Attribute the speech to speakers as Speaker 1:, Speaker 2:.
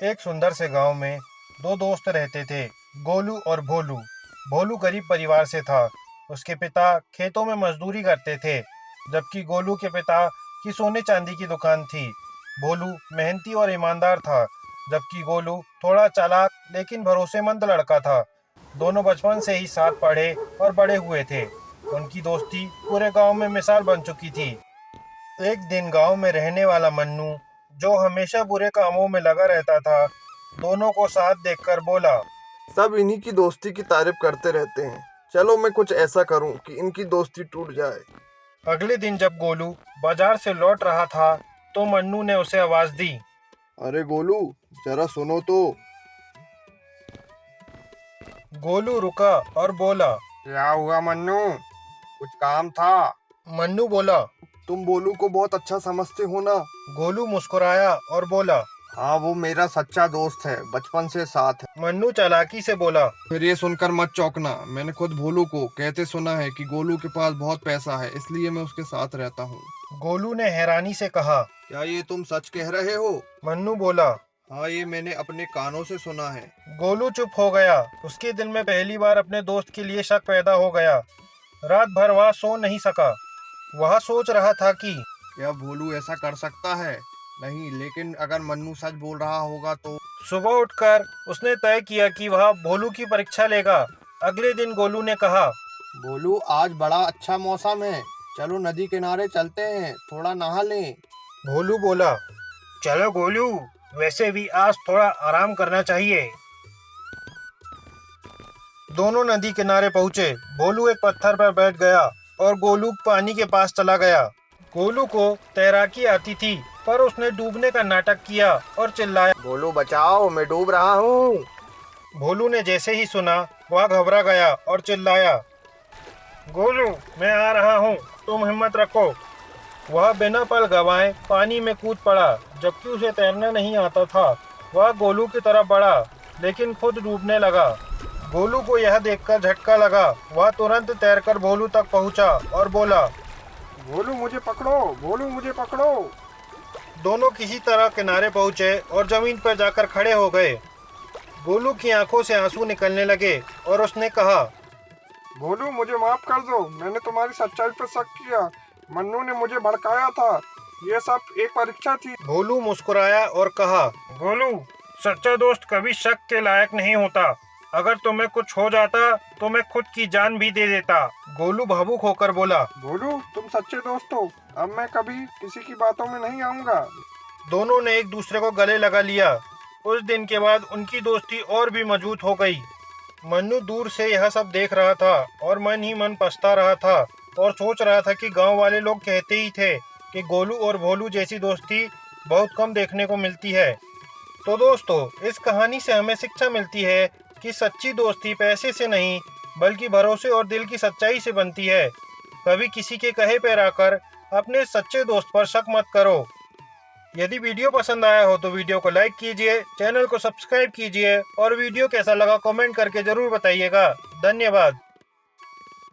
Speaker 1: एक सुंदर से गांव में दो दोस्त रहते थे, गोलू और भोलू। भोलू गरीब परिवार से था। उसके पिता खेतों में मजदूरी करते थे, जबकि गोलू के पिता की सोने चांदी की दुकान थी। भोलू मेहनती और ईमानदार था, जबकि गोलू थोड़ा चालाक लेकिन भरोसेमंद लड़का था। दोनों बचपन से ही साथ पढ़े और बड़े हुए थे। उनकी दोस्ती पूरे गांव में मिसाल बन चुकी थी। एक दिन गांव में रहने वाला मन्नू, जो हमेशा बुरे कामों में लगा रहता था, दोनों को साथ देखकर बोला।
Speaker 2: सब इन्हीं की दोस्ती की तारीफ करते रहते हैं। चलो मैं कुछ ऐसा करूं कि इनकी दोस्ती टूट जाए।
Speaker 1: अगले दिन जब गोलू बाजार से लौट रहा था, तो मन्नू ने उसे आवाज दी।
Speaker 2: अरे गोलू, जरा सुनो तो।
Speaker 1: गोलू रुका और बोला।
Speaker 2: क्या हुआ मन्नू? कुछ काम था?
Speaker 1: मन्नू बोला।
Speaker 2: तुम गोलू को बहुत अच्छा समझते हो ना?
Speaker 1: गोलू मुस्कुराया और बोला।
Speaker 2: हाँ, वो मेरा सच्चा दोस्त है, बचपन से साथ है।
Speaker 1: मन्नू चालाकी से बोला।
Speaker 2: फिर ये सुनकर मत चौंकना, मैंने खुद भोलू को कहते सुना है कि गोलू के पास बहुत पैसा है, इसलिए मैं उसके साथ रहता हूँ।
Speaker 1: गोलू ने हैरानी से कहा।
Speaker 2: क्या ये तुम सच कह रहे हो?
Speaker 1: मन्नू बोला।
Speaker 2: हाँ, ये मैंने अपने कानों से सुना है।
Speaker 1: गोलू चुप हो गया। उसके दिल में पहली बार अपने दोस्त के लिए शक पैदा हो गया। रात भर वह सो नहीं सका। वह सोच रहा था कि
Speaker 2: क्या भोलू ऐसा कर सकता है? नहीं, लेकिन अगर मन्नू सच बोल रहा होगा तो।
Speaker 1: सुबह उठकर उसने तय किया कि वह भोलू की परीक्षा लेगा। अगले दिन गोलू ने कहा।
Speaker 2: भोलू, आज बड़ा अच्छा मौसम है, चलो नदी किनारे चलते हैं, थोड़ा नहा लें।
Speaker 1: भोलू बोला। चलो गोलू, वैसे भी आज थोड़ा आराम करना चाहिए। दोनों नदी किनारे पहुंचे। भोलू एक पत्थर पर बैठ गया और गोलू पानी के पास चला गया। गोलू को तैराकी आती थी, पर उसने डूबने का नाटक किया और चिल्लाया।
Speaker 2: भोलू बचाओ, मैं डूब रहा हूँ।
Speaker 1: भोलू ने जैसे ही सुना, वह घबरा गया और चिल्लाया। गोलू, मैं आ रहा हूँ, तुम हिम्मत रखो। वह बिना पल गवाए पानी में कूद पड़ा। जबकि उसे तैरना नहीं आता था, वह गोलू की तरफ बढ़ा, लेकिन खुद डूबने लगा। गोलू को यह देखकर झटका लगा। वह तुरंत तैरकर भोलू तक पहुंचा और बोला।
Speaker 2: भोलू मुझे पकड़ो, भोलू मुझे पकड़ो।
Speaker 1: दोनों किसी तरह किनारे पहुंचे और जमीन पर जाकर खड़े हो गए। गोलू की आंखों से आंसू निकलने लगे और उसने कहा।
Speaker 2: भोलू, मुझे माफ कर दो, मैंने तुम्हारी सच्चाई पर शक किया। मन्नू ने मुझे भड़काया था, ये सब एक परीक्षा थी।
Speaker 1: भोलू मुस्कुराया और कहा। गोलू, सच्चा दोस्त कभी शक के लायक नहीं होता। अगर तुम्हें कुछ हो जाता तो मैं खुद की जान भी दे देता। गोलू भावुक होकर बोला।
Speaker 2: भोलू, तुम सच्चे दोस्त हो, अब मैं कभी किसी की बातों में नहीं आऊंगा।
Speaker 1: दोनों ने एक दूसरे को गले लगा लिया। उस दिन के बाद उनकी दोस्ती और भी मजबूत हो गई। मन्नू दूर से यह सब देख रहा था और मन ही मन पछता रहा था और सोच रहा था कि गांव वाले लोग कहते ही थे कि गोलू और भोलू जैसी दोस्ती बहुत कम देखने को मिलती है। तो दोस्तों, इस कहानी से हमें शिक्षा मिलती है कि सच्ची दोस्ती पैसे से नहीं, बल्कि भरोसे और दिल की सच्चाई से बनती है। कभी किसी के कहे पर आकर अपने सच्चे दोस्त पर शक मत करो। यदि वीडियो पसंद आया हो तो वीडियो को लाइक कीजिए, चैनल को सब्सक्राइब कीजिए और वीडियो कैसा लगा कमेंट करके जरूर बताइएगा। धन्यवाद।